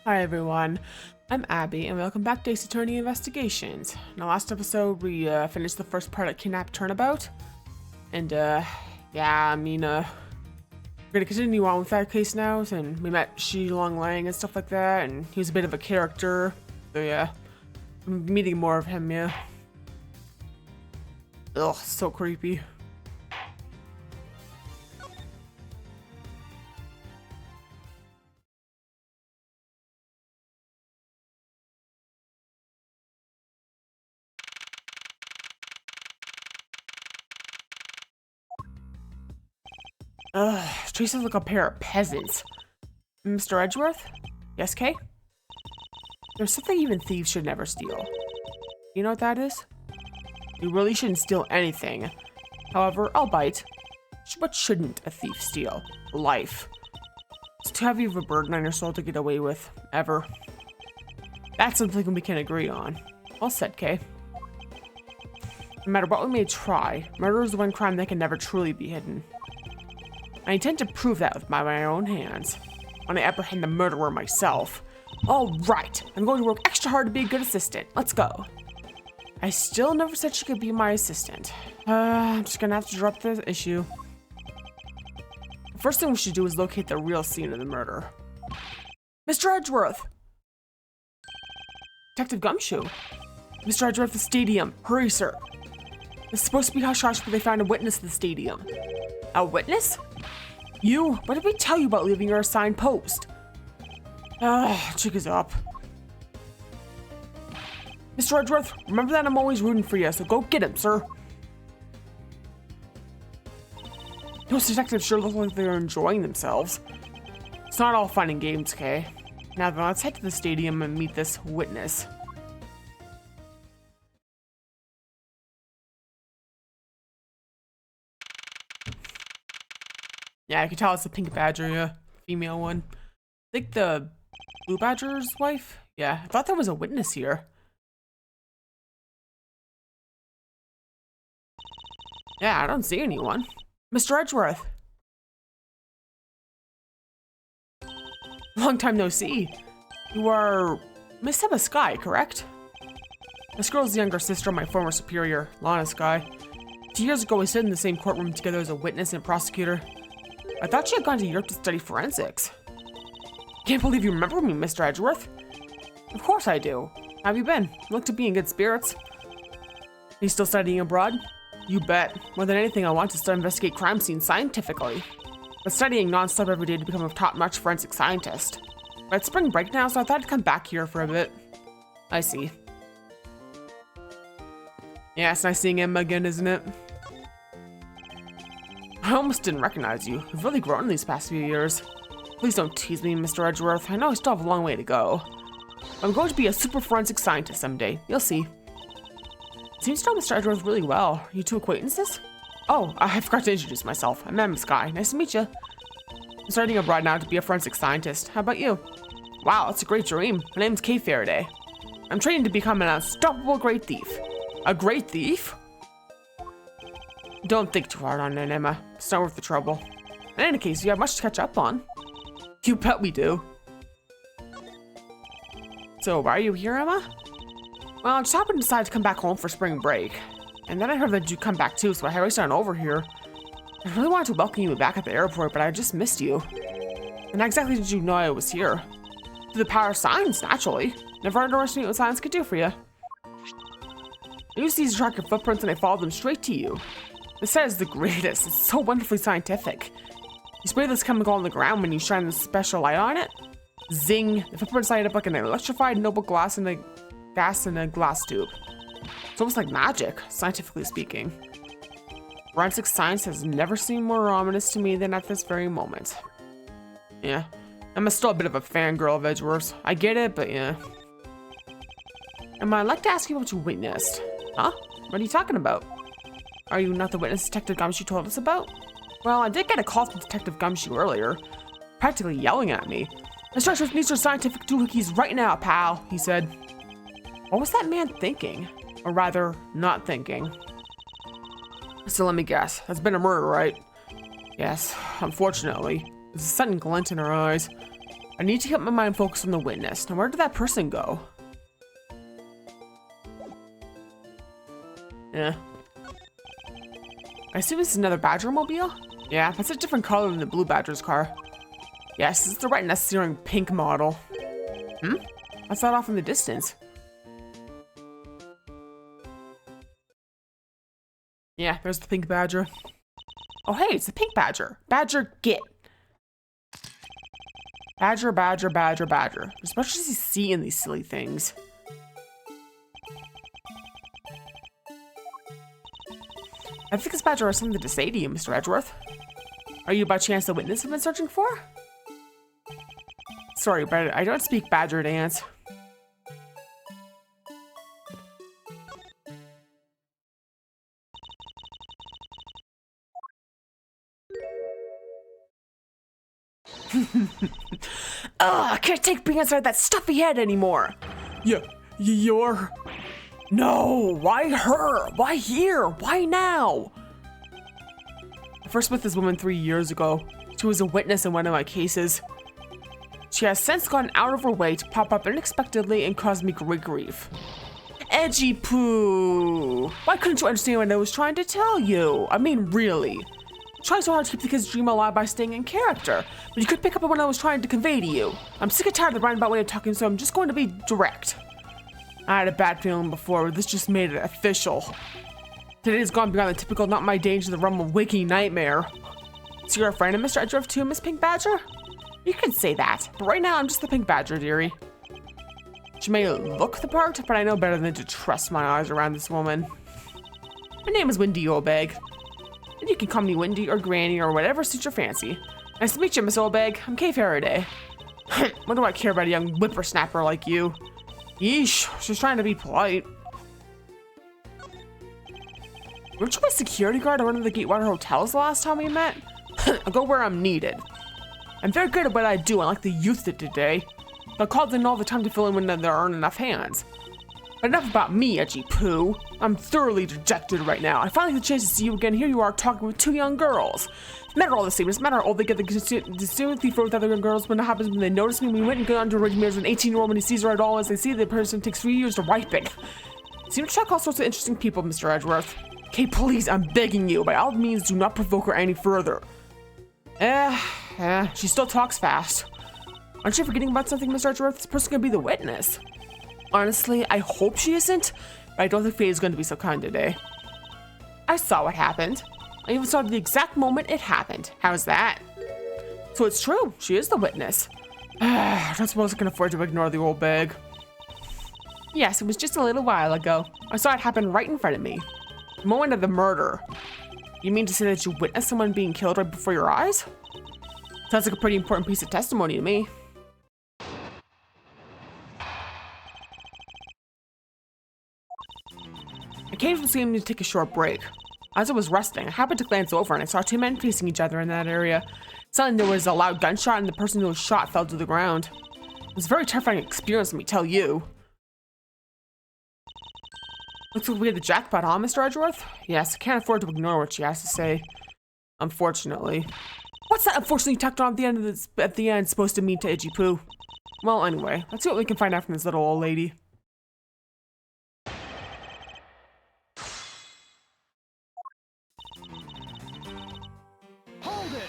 Hi everyone, I'm Abby and welcome back to Ace Attorney Investigations. In the last episode we finished the first part of Kidnapped Turnabout. And we're gonna continue on with that case now, and we met Shi Long Lang and stuff like that, and he was a bit of a character. So yeah, I'm meeting more of him, yeah. Ugh, so creepy. Ugh, traces like a pair of peasants. Mr. Edgeworth? Yes, Kay? There's something even thieves should never steal. You know what that is? You really shouldn't steal anything. However, I'll bite. What shouldn't a thief steal? Life. It's too heavy of a burden on your soul to get away with, ever. That's something we can agree on. Well said, Kay. No matter what we may try, murder is the one crime that can never truly be hidden. I intend to prove that with my own hands, when I apprehend the murderer myself. All right, I'm going to work extra hard to be a good assistant. Let's go. I still never said she could be my assistant. I'm just gonna have to drop this issue. The first thing we should do is locate the real scene of the murder. Mr. Edgeworth! Detective Gumshoe. Mr. Edgeworth, the stadium. Hurry, sir. It's supposed to be hush-hush, but they found a witness at the stadium. A witness? You? What did we tell you about leaving your assigned post? Chick is up. Mr. Edgeworth, remember that I'm always rooting for you, so go get him, sir. Those detectives sure look like they're enjoying themselves. It's not all fun and games, Kay. Now then, let's head to the stadium and meet this witness. Yeah, I can tell it's the pink badger, yeah. Female one. I think the blue badger's wife? Yeah, I thought there was a witness here. Yeah, I don't see anyone. Mr. Edgeworth. Long time no see. You are Miss Emma Skye, correct? This girl's the younger sister of my former superior, Lana Skye. 2 years ago, we stood in the same courtroom together as a witness and prosecutor. I thought she had gone to Europe to study forensics. Can't believe you remember me, Mr. Edgeworth. Of course I do. How have you been? You look to be in good spirits. Are you still studying abroad? You bet. More than anything, I want to start investigate crime scenes scientifically. But studying non-stop every day to become a top-notch forensic scientist. But it's spring break now, so I thought I'd come back here for a bit. I see. Yeah, it's nice seeing Emma again, isn't it? I almost didn't recognize you. You've really grown in these past few years. Please don't tease me, Mr. Edgeworth. I know I still have a long way to go. I'm going to be a super forensic scientist someday. You'll see. Seems to know Mr. Edgeworth really well. Are you two acquaintances? Oh, I forgot to introduce myself. I'm Emma Skye. Nice to meet you. I'm studying abroad now to be a forensic scientist. How about you? Wow, that's a great dream. My name's Kay Faraday. I'm training to become an unstoppable great thief. A great thief? Don't think too hard on it, Emma. It's not worth the trouble. In any case, you have much to catch up on. You bet we do. So, why are you here, Emma? Well, I just happened to decide to come back home for spring break. And then I heard that you'd come back too, so I raced on over here. I really wanted to welcome you back at the airport, but I just missed you. And how exactly did you know I was here? Through the power of science, naturally. Never underestimate what science could do for you. I used these to track your footprints and I followed them straight to you. This set is the greatest. It's so wonderfully scientific. You spray this chemical on the ground when you shine this special light on it. Zing! The footprints light up like an electrified noble gas in a glass tube. It's almost like magic, scientifically speaking. Forensic science has never seemed more ominous to me than at this very moment. Yeah, I'm still a bit of a fangirl of Edgeworth. I get it, but yeah. I'd like to ask you what you witnessed. Huh? What are you talking about? Are you not the witness Detective Gumshoe told us about? Well, I did get a call from Detective Gumshoe earlier, practically yelling at me. Mr. Edgeworth needs your scientific doohickeys right now, pal, he said. What was that man thinking? Or rather, not thinking. So let me guess, that's been a murder, right? Yes, unfortunately. There's a sudden glint in her eyes. I need to keep my mind focused on the witness. Now, where did that person go? Yeah. I assume this is another Badger mobile? Yeah, that's a different color than the blue Badger's car. Yes, this is the right necessary pink model. What's that off in the distance? Yeah, there's the pink Badger. Oh, hey, it's the pink Badger. Badger, get. Badger, Badger, Badger, Badger. There's much as you see in these silly things. I think this Badger has something to say to you, Mr. Edgeworth. Are you by chance the witness I've been searching for? Sorry, but I don't speak Badger dance. Ugh, I can't take being inside that stuffy head anymore. You're... No, why her? Why here? Why now? I first met this woman 3 years ago. She was a witness in one of my cases. She has since gotten out of her way to pop up unexpectedly and cause me great grief. Edgy poo! Why couldn't you understand what I was trying to tell you? I mean, really. Try so hard to keep the kid's dream alive by staying in character, but you could pick up on what I was trying to convey to you. I'm sick and tired of the roundabout way of talking, so I'm just going to be direct. I had a bad feeling before, but this just made it official. Today's gone beyond the typical not my day into the realm of waking nightmare. So you're a friend of Mr. Edgeworth too, Miss Pink Badger? You can say that, but right now I'm just the Pink Badger, dearie. She may look the part, but I know better than to trust my eyes around this woman. My name is Wendy Oldbag. And you can call me Wendy or Granny or whatever suits your fancy. Nice to meet you, Miss Oldbag. I'm Kay Faraday. What do I care about a young whippersnapper like you? Yeesh, she's trying to be polite. Weren't you my security guard at one of the Gatewater hotels the last time we met? I'll go where I'm needed. I'm very good at what I do, unlike the youth did today. I called in all the time to fill in when there aren't enough hands. But enough about me, edgy poo. I'm thoroughly dejected right now. I finally get a chance to see you again. Here you are talking with 2 young girls. It's matter all the same. It's matter how old they get the sympathy for with other young girls when it happens when they notice me. We went and got on to arrange marriage with an 18-year-old when he sees her at all. As they see the person takes 3 years to ripen. Seem to check all sorts of interesting people, Mr. Edgeworth. Okay, please, I'm begging you. By all means, do not provoke her any further. She still talks fast. Aren't you forgetting about something, Mr. Edgeworth? This person's gonna be the witness. Honestly, I hope she isn't, but I don't think Faye is going to be so kind today. I saw what happened. I even saw the exact moment it happened. How's that? So it's true. She is the witness. I don't suppose I can afford to ignore the old bag. Yes, it was just a little while ago. I saw it happen right in front of me. The moment of the murder. You mean to say that you witnessed someone being killed right before your eyes? Sounds like a pretty important piece of testimony to me. I came from seeing to take a short break. As I was resting, I happened to glance over and I saw 2 men facing each other in that area. Suddenly there was a loud gunshot and the person who was shot fell to the ground. It was a very terrifying experience, let me tell you. Looks like we had the jackpot, huh, Mr. Edgeworth? Yes, I can't afford to ignore what she has to say. Unfortunately. What's that unfortunately tacked on at the end supposed to mean to Edgy Poo? Well, anyway, let's see what we can find out from this little old lady. Hold it!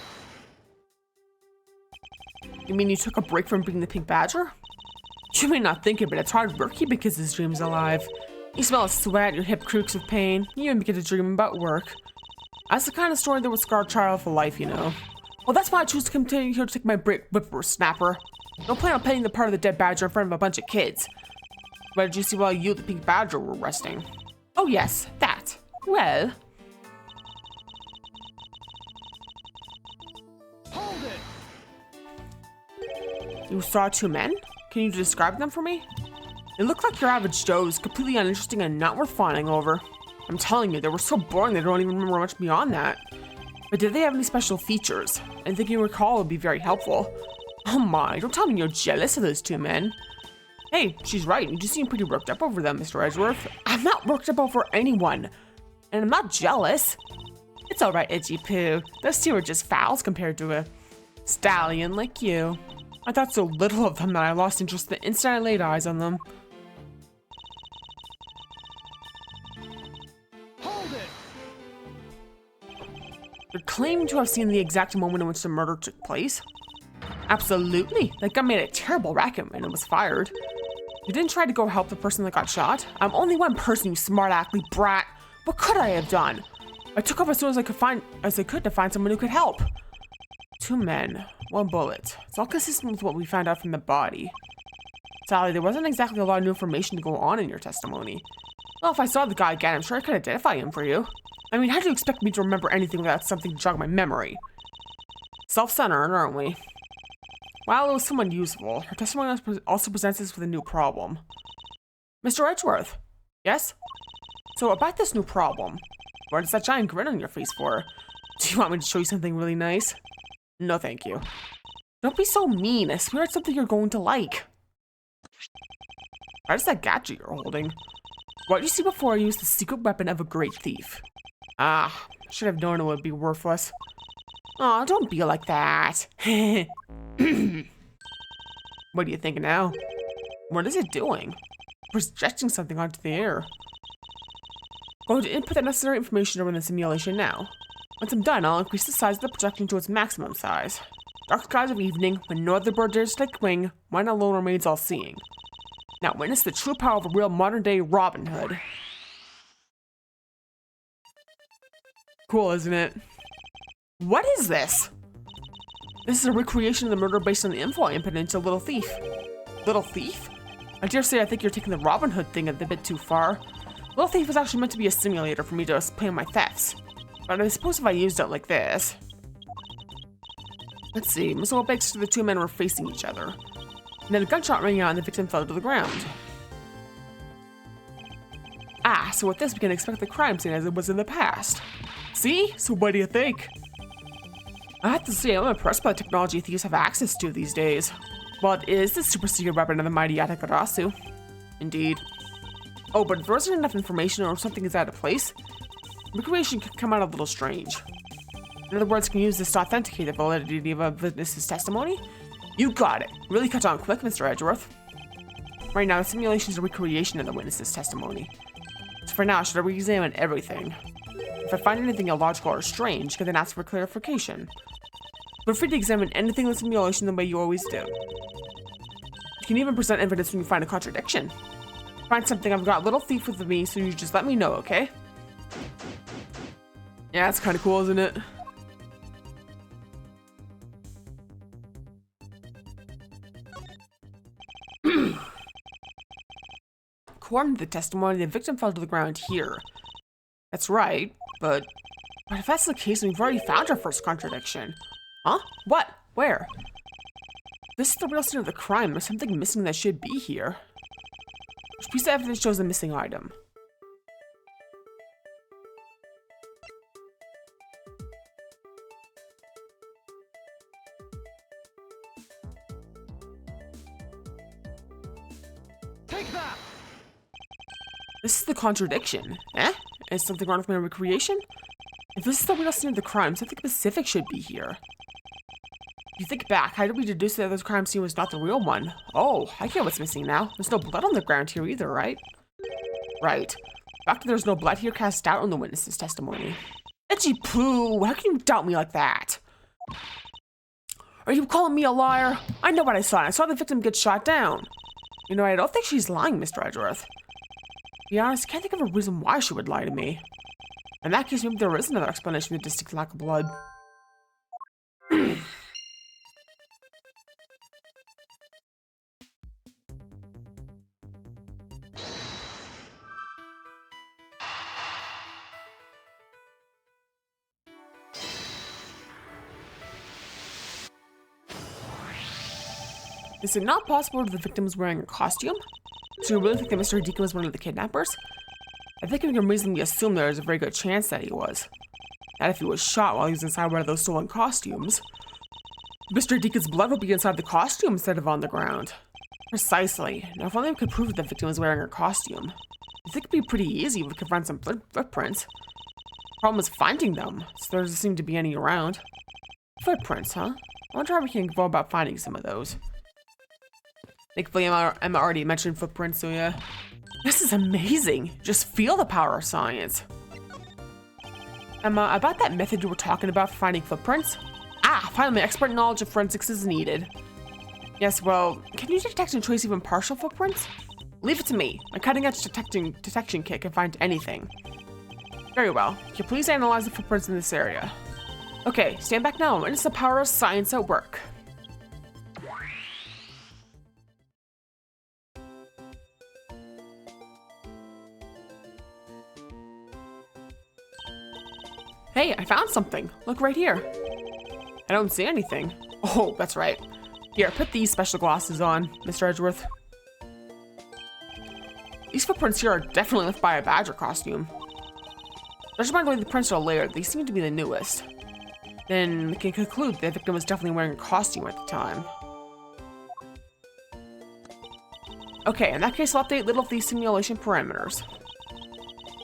You mean you took a break from being the Pink Badger? You may not think it, but it's hard work keeping kids' dreams alive. You smell of sweat, your hip creaks with pain, you even begin to dream about work. That's the kind of story that would scar a child for life, you know. Well, that's why I choose to continue here to take my break, whippersnapper. Don't plan on petting the part of the dead badger in front of a bunch of kids. What did you see while you, the Pink Badger, were resting? Oh yes, that. Well... Hold it! You saw 2 men? Can you describe them for me? They look like your average Joes, completely uninteresting and not worth fawning over. I'm telling you, they were so boring they don't even remember much beyond that. But did they have any special features? Anything you recall would be very helpful. Oh my, don't tell me you're jealous of those 2 men. Hey, she's right, you just seem pretty worked up over them, Mr. Edgeworth. I'm not worked up over anyone. And I'm not jealous. It's alright, Edgy Poo. Those 2 are just fowls compared to a stallion like you. I thought so little of them that I lost interest the instant I laid eyes on them. Hold it! You're claiming to have seen the exact moment in which the murder took place? Absolutely. That guy made a terrible racket when it was fired. You didn't try to go help the person that got shot? I'm only one person, you smart-alecky brat. What could I have done? I took off as soon as I could to find someone who could help. 2 men, 1 bullet. It's all consistent with what we found out from the body. Sally, there wasn't exactly a lot of new information to go on in your testimony. Well, if I saw the guy again, I'm sure I could identify him for you. I mean, how do you expect me to remember anything without something to jog my memory? Self-centered, aren't we? While it was someone useful, her testimony also presents us with a new problem. Mr. Edgeworth? Yes? So about this new problem, what is that giant grin on your face for? Do you want me to show you something really nice? No, thank you. Don't be so mean. I swear it's something you're going to like. What is that gadget you're holding? What you see before you is the secret weapon of a great thief. Ah, should have known it would be worthless. Aw, don't be like that. What do you think now? What is it doing? Projecting something onto the air. Going to input the necessary information to run the simulation now. Once I'm done, I'll increase the size of the projection to its maximum size. Dark skies of evening, when no other bird dares to take wing, mine alone remains all-seeing. Now witness the true power of a real modern-day Robin Hood. Cool, isn't it? What is this? This is a recreation of the murder based on the info I input into Little Thief. Little Thief? I dare say I think you're taking the Robin Hood thing a bit too far. Little Thief was actually meant to be a simulator for me to plan my thefts. But I suppose if I used it like this... Let's see, Miss Oldbeck's the 2 men were facing each other. And then a gunshot rang out and the victim fell to the ground. Ah, so with this we can expect the crime scene as it was in the past. See? So what do you think? I have to say, I'm impressed by the technology thieves have access to these days. Well, it is the super secret weapon of the mighty Yatakarasu. Indeed. Oh, but if there isn't enough information or if something is out of place, recreation could come out a little strange. In other words, can use this to authenticate the validity of a witness's testimony? You got it. Really cut on quick, Mr. Edgeworth. Right now, the simulation is a recreation of the witness's testimony. So for now, should I re-examine everything? If I find anything illogical or strange, can then ask for clarification. Feel free to examine anything in the simulation the way you always do. You can even present evidence when you find a contradiction. Find something, I've got Little Thief with me, so you just let me know, okay? Yeah, that's kind of cool, isn't it? According to the testimony, the victim fell to the ground here. That's right, but if that's the case, we've already found our first contradiction. Huh? What? Where? This is the real scene of the crime. There's something missing that should be here. Which piece of evidence shows a missing item? Take that! This is the contradiction. Eh? Is something wrong with my recreation? If this is the real scene of the crime, something specific should be here. If you think back, how did we deduce that this crime scene was not the real one? Oh, I get what's missing now. There's no blood on the ground here either, right? Right. The fact that there's no blood here casts doubt on the witness's testimony. Itchy poo! How can you doubt me like that? Are you calling me a liar? I know what I saw. I saw the victim get shot down. You know, I don't think she's lying, Mr. Edgeworth. To be honest, I can't think of a reason why she would lie to me. In that case, maybe there is another explanation for the distinct lack of blood. Is it not possible that the victim was wearing a costume? So you really think that Mr. Deacon was one of the kidnappers? I think we can reasonably assume there is a very good chance that he was. That if he was shot while he was inside one of those stolen costumes, Mr. Deacon's blood would be inside the costume instead of on the ground. Precisely. Now if only we could prove that the victim was wearing her costume. I think it'd be pretty easy if we could find some footprints. Problem is finding them, so there doesn't seem to be any around. Footprints, huh? I wonder how we can go about finding some of those. Thankfully, Emma already mentioned footprints, so yeah. This is amazing. Just feel the power of science. Emma, about that method you were talking about for finding footprints? Ah, finally, expert knowledge of forensics is needed. Yes, well, can you detect and trace even partial footprints? Leave it to me. My cutting-edge detection kit can find anything. Very well. Can you please analyze the footprints in this area? Okay, stand back now and witness the power of science at work. Hey, I found something. Look right here. I don't see anything. Oh, that's right. Here, put these special glasses on, Mr. Edgeworth. These footprints here are definitely left by a badger costume. Judging by the way the prints are layered, they seem to be the newest. Then we can conclude the victim was definitely wearing a costume at the time. Okay, in that case, I'll update little of these simulation parameters.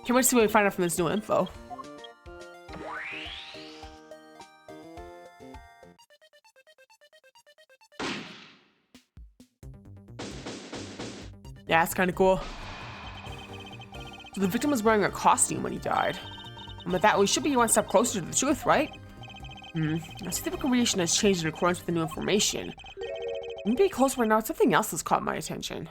Can't wait to see what we find out from this new info. Yeah, it's kind of cool. So the victim was wearing a costume when he died. And with that, we should be one step closer to the truth, right? I see the recreation has changed in accordance with the new information. Maybe closer right now, something else has caught my attention.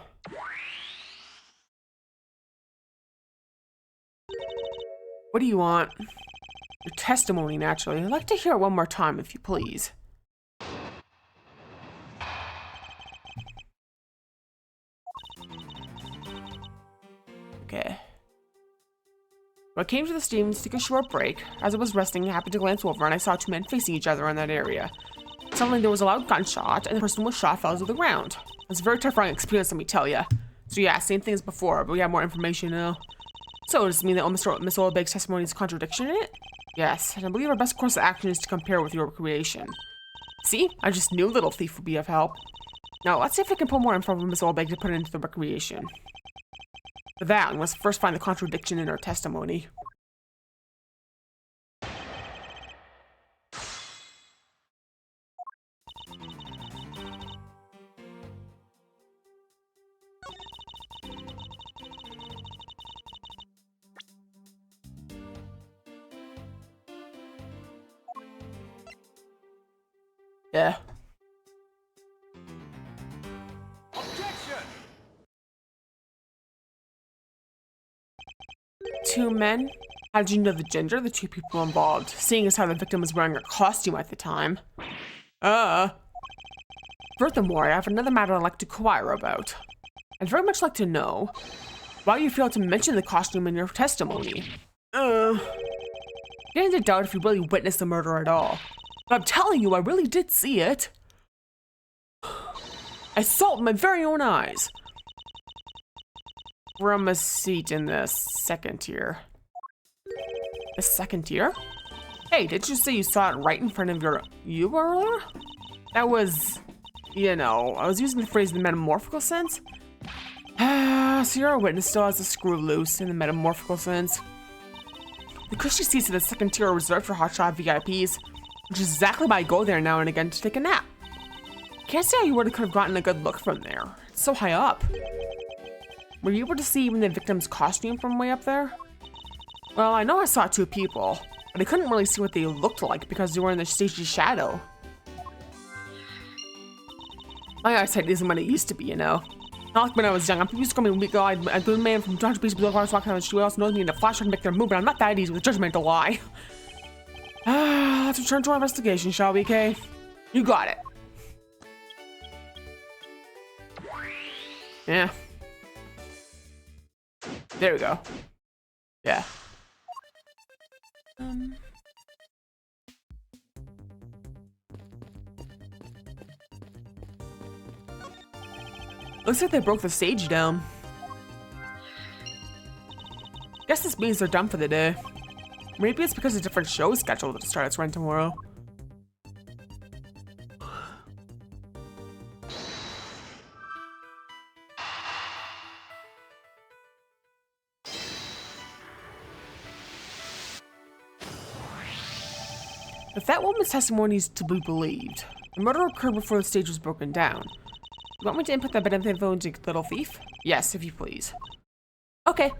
What do you want? Your testimony, naturally. I'd like to hear it one more time, if you please. Okay. So I came to the stadium to take a short break. As I was resting, I happened to glance over and I saw two men facing each other in that area. Suddenly there was a loud gunshot and the person who was shot fell to the ground. It was a very terrifying experience, let me tell ya. So yeah, same thing as before, but we have more information now. So does this mean that Miss Oldbag's testimony is a contradiction in it? Yes, and I believe our best course of action is to compare with your creation. See? I just knew Little Thief would be of help. Now, let's see if I can pull more info from Miss Oldbag to put into the recreation. For that, we must first find the contradiction in her testimony. Yeah. Objection! Two men? How did you know the gender of the two people involved, seeing as how the victim was wearing a costume at the time? Furthermore, I have another matter I'd like to inquire about. I'd very much like to know why you failed to mention the costume in your testimony. Getting to doubt if you really witnessed the murder at all. But I'm telling you, I really did see it. I saw it with my very own eyes. From a seat in the second tier. The second tier? Hey, did you say you saw it right in front of you earlier? That was, you know, I was using the phrase in the metamorphical sense. So your witness still has a screw loose in the metamorphical sense. The cushy seats in the second tier are reserved for hotshot VIPs, which is exactly why I go there now and again to take a nap. Can't say how you would have gotten a good look from there. It's so high up. Were you able to see even the victim's costume from way up there? Well, I know I saw two people, but I couldn't really see what they looked like because they were in the stage's shadow. My eyesight isn't what it used to be, you know. Not like when I was young. I'm used to coming weak eyed. I've been a man from Dr. Beast below cars walking on the street. Also knows me in a flash and make their move, but I'm not that easy with judgmental lie. Let's return to our investigation, shall we, Kay? You got it. Yeah. There we go. Yeah. Looks like they broke the stage down. Guess this means they're done for the day. Maybe it's because a different show is scheduled to start its run tomorrow. If that woman's testimony is to be believed, the murder occurred before the stage was broken down. You want me to input that bit of info into Little Thief? Yes, if you please. Okay.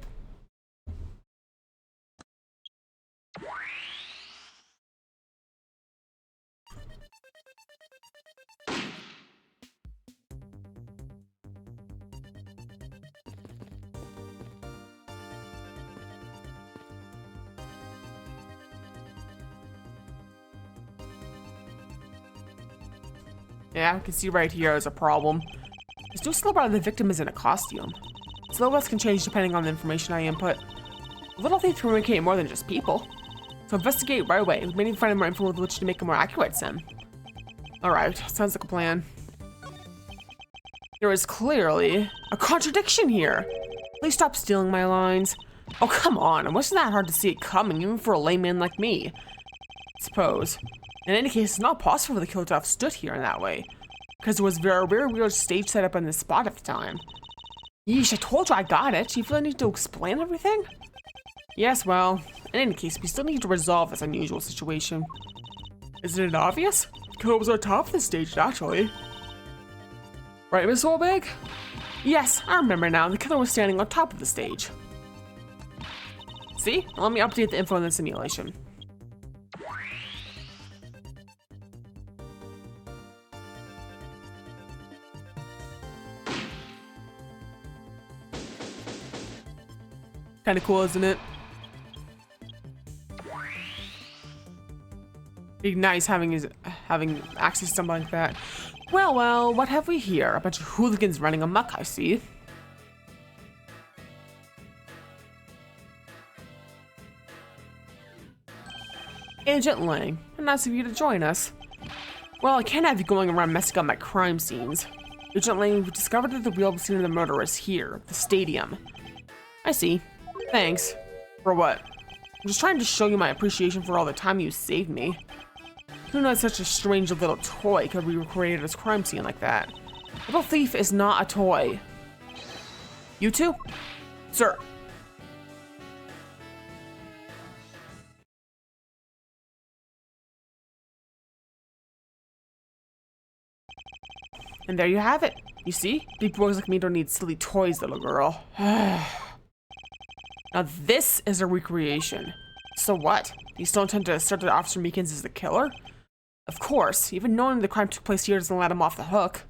Yeah, I can see right here is a problem. There's no silhouette of the victim is in a costume. Silhouettes can change depending on the information I input. Little Thief can communicate more than just people. So investigate right away. We may need to find more info with which to make a more accurate sim. Alright, sounds like a plan. There is clearly a contradiction here. Please stop stealing my lines. Oh, come on. It wasn't that hard to see it coming, even for a layman like me. I suppose. In any case, it's not possible for the killer to have stood here in that way, because there was a very weird stage set up on this spot at the time. Yeesh, I told you I got it. You feel I need to explain everything? Yes, well, in any case, we still need to resolve this unusual situation. Isn't it obvious? The killer was on top of the stage, naturally. Right, Miss Holbig? Yes, I remember now. The killer was standing on top of the stage. See? Let me update the info in the simulation. Kind of cool, isn't it? Be nice having access to something like that. Well, what have we here? A bunch of hooligans running amok, I see. Agent Lang, nice of you to join us. Well, I can't have you going around messing up my crime scenes. Agent Lang, we discovered that the real scene of the murder is here, the stadium. I see. Thanks. For what? I'm just trying to show you my appreciation for all the time you saved me. Who knows such a strange little toy could be recreated as crime scene like that? Little Thief is not a toy. You two? Sir. And there you have it. You see? Big boys like me don't need silly toys, little girl. Now this is a recreation. So what? You still intend to assert that Officer Meekins is the killer? Of course, even knowing the crime took place here doesn't let him off the hook.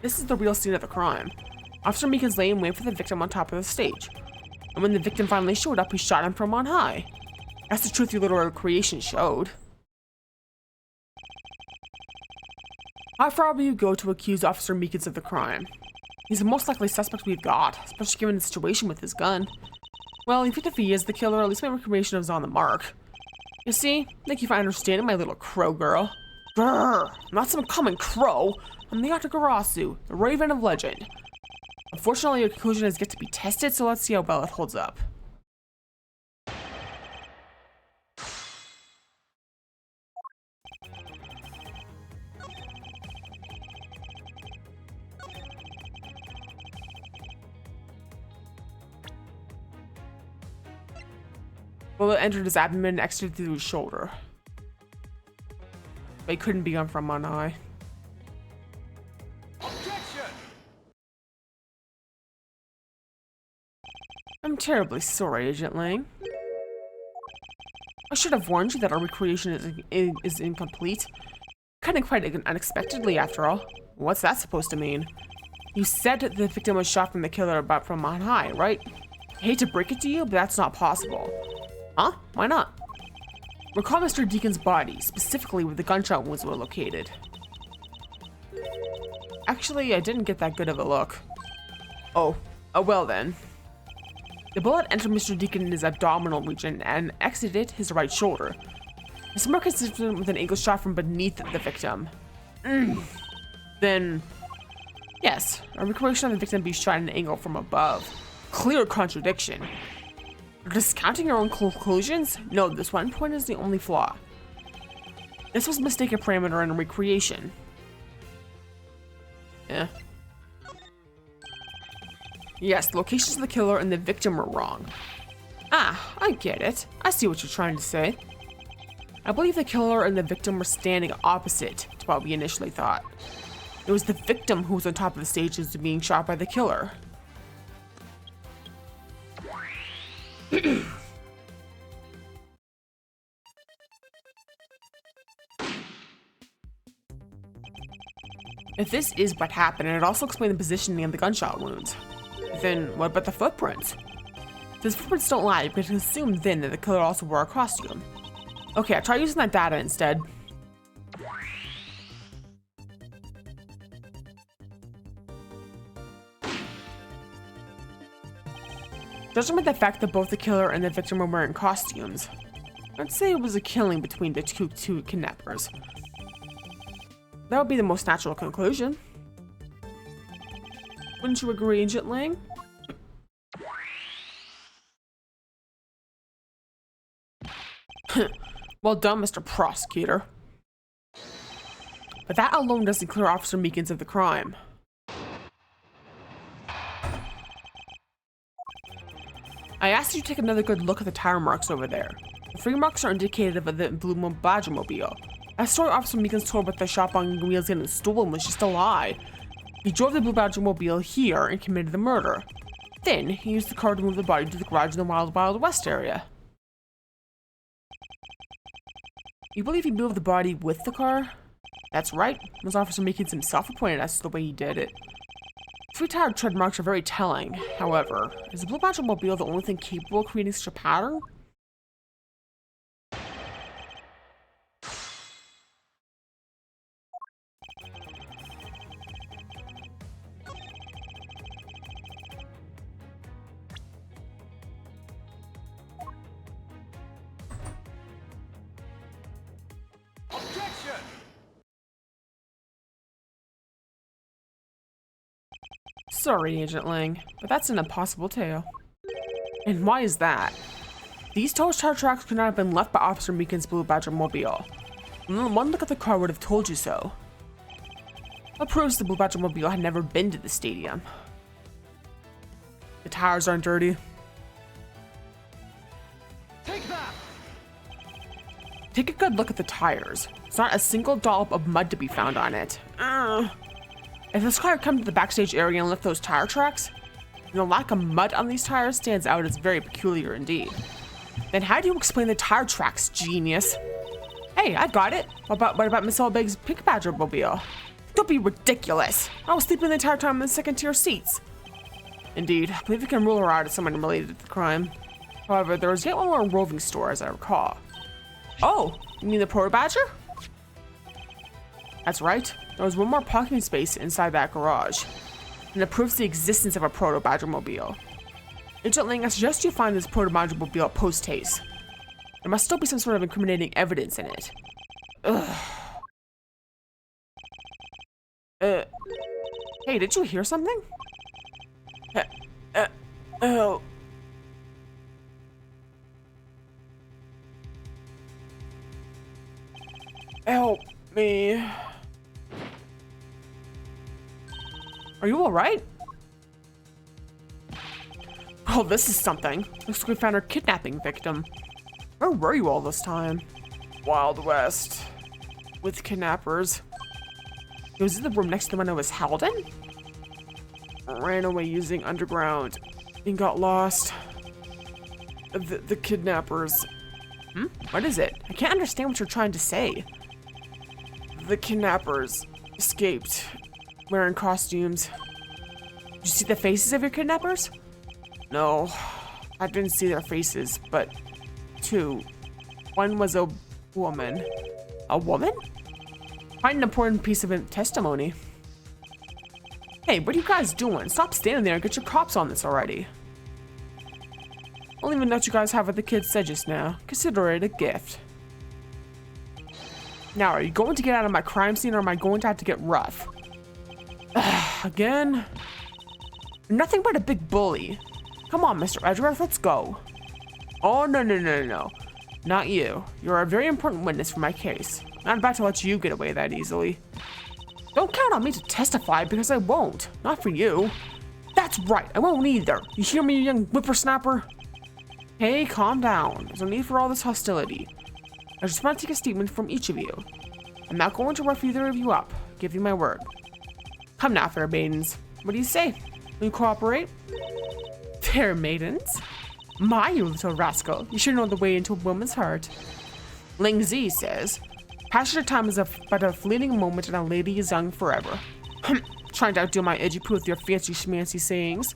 This is the real scene of the crime. Officer Meekins lay in wait for the victim on top of the stage. And when the victim finally showed up, he shot him from on high. That's the truth your little recreation showed. How far will you go to accuse Officer Meekins of the crime? He's the most likely suspect we've got, especially given the situation with his gun. Well, even if he is the killer, at least my recreation is on the mark. You see? Thank you for understanding, my little crow girl. Grrr! I'm not some common crow. I'm the Atagarasu, the Raven of Legend. Unfortunately, your conclusion has yet to be tested, so let's see how well it holds up. Bullet entered his abdomen and exited through his shoulder. But he couldn't be on from on high. Objection! I'm terribly sorry, Agent Lang. I should have warned you that our recreation is incomplete. Kind of quite unexpectedly, after all. What's that supposed to mean? You said that the victim was shot from the killer about from on high, right? I hate to break it to you, but that's not possible. Huh? Why not? Recall Mr. Deacon's body, specifically where the gunshot wounds were located. Actually, I didn't get that good of a look. Oh, well then. The bullet entered Mr. Deacon in his abdominal region and exited his right shoulder. This is more consistent with an angle shot from beneath the victim. Then, yes, a recreation of the victim being shot at an angle from above. Clear contradiction. You're discounting your own conclusions? No, this one point is the only flaw. This was a mistaken parameter in a recreation. Yeah. Yes, the locations of the killer and the victim were wrong. Ah, I get it. I see what you're trying to say. I believe the killer and the victim were standing opposite to what we initially thought. It was the victim who was on top of the stage as being shot by the killer. If this is what happened, and it also explains the positioning of the gunshot wounds, then what about the footprints? These footprints don't lie, but it's assumed then that the killer also wore a costume. Okay, I'll try using that data instead. Judging by the fact that both the killer and the victim were wearing costumes, I'd say it was a killing between the two kidnappers. That would be the most natural conclusion. Wouldn't you agree, Agent Lang? Well done, Mr. Prosecutor. But that alone doesn't clear Officer Meekins of the crime. I asked you to take another good look at the tire marks over there. The 3 marks are indicative of the blue Badger-mobile. That story Officer Meekins told about the shop on wheels getting stolen was just a lie. He drove the blue Badger-mobile here and committed the murder. Then, he used the car to move the body to the garage in the Wild Wild West area. You believe he moved the body with the car? That's right. It was Officer Meekins himself who pointed us to the way he did it. 3 tire tread marks are very telling. However, is the blue Badger-mobile the only thing capable of creating such a pattern? Objection! Sorry, Agent Lang, but that's an impossible tale. And why is that? These tire tracks could not have been left by Officer Meekins' blue Badger-mobile. One look at the car would have told you so. That proves the blue Badger-mobile had never been to the stadium. The tires aren't dirty. Take that! Take a good look at the tires. There's not a single dollop of mud to be found on it. If this car had come to the backstage area and left those tire tracks, the lack of mud on these tires stands out as very peculiar indeed. Then how do you explain the tire tracks, genius? Hey, I got it. What about Miss Allbig's pink Badger-mobile? Don't be ridiculous. I was sleeping the entire time in the second-tier seats. Indeed, I believe we can rule her out as someone related to the crime. However, there was yet one more roving store, as I recall. Oh, you mean the Proto Badger? That's right. There was one more parking space inside that garage, and it proves the existence of a Proto Badger-mobile. Agent Lang, I suggest you find this Proto Badger-mobile post-haste. There must still be some sort of incriminating evidence in it. Ugh. Hey, did you hear something? Oh. Help me. Are you alright? Oh, this is something. Looks like we found our kidnapping victim. Where were you all this time? Wild West. With kidnappers. Was it the room next to the one I was held in? Ran away using underground and got lost. The kidnappers. What is it? I can't understand what you're trying to say. The kidnappers escaped wearing costumes. Did you see the faces of your kidnappers? No, I didn't see their faces, but 2. One was a woman. A woman? Quite an important piece of testimony. Hey, what are you guys doing? Stop standing there and get your cops on this already. I'll even let you guys have what the kids said just now. Consider it a gift. Now, are you going to get out of my crime scene or am I going to have to get rough? Again? You're nothing but a big bully. Come on, Mr. Edgeworth, let's go. Oh, no. Not you. You're a very important witness for my case. I'm not about to let you get away that easily. Don't count on me to testify because I won't. Not for you. That's right, I won't either. You hear me, you young whippersnapper? Hey, calm down. There's no need for all this hostility. I just want to take a statement from each of you. I'm not going to rough either of you up. Give you my word. Come now, fair maidens. What do you say? Will you cooperate? Fair maidens? My, you little rascal. You should know the way into a woman's heart. Ling Zi says, passionate time is but a fleeting moment and a lady is young forever. Trying to outdo my edgy poo with your fancy schmancy sayings.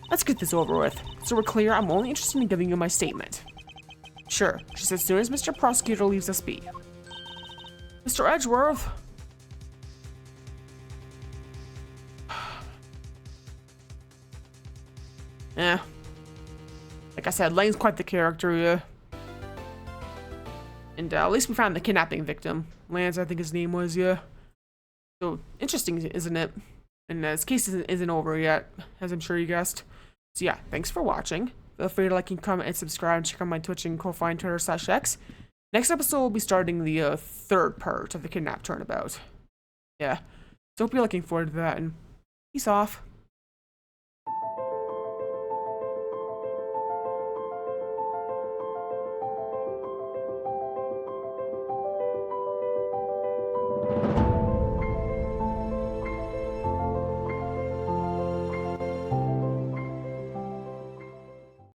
Let's get this over with. So we're clear, I'm only interested in giving you my statement. Sure, just as soon as Mr. Prosecutor leaves us be. Mr. Edgeworth. Like I said, Lane's quite the character, yeah. And at least we found the kidnapping victim. Lance, I think his name was, yeah. So, interesting, isn't it? And his case isn't over yet, as I'm sure you guessed. So yeah, thanks for watching. Feel free to like and comment and subscribe and check out my Twitch and Ko-Fi and Twitter/X. Next episode, we'll be starting the third part of the Kidnapped Turnabout. Yeah. So hope you're looking forward to that, and peace off.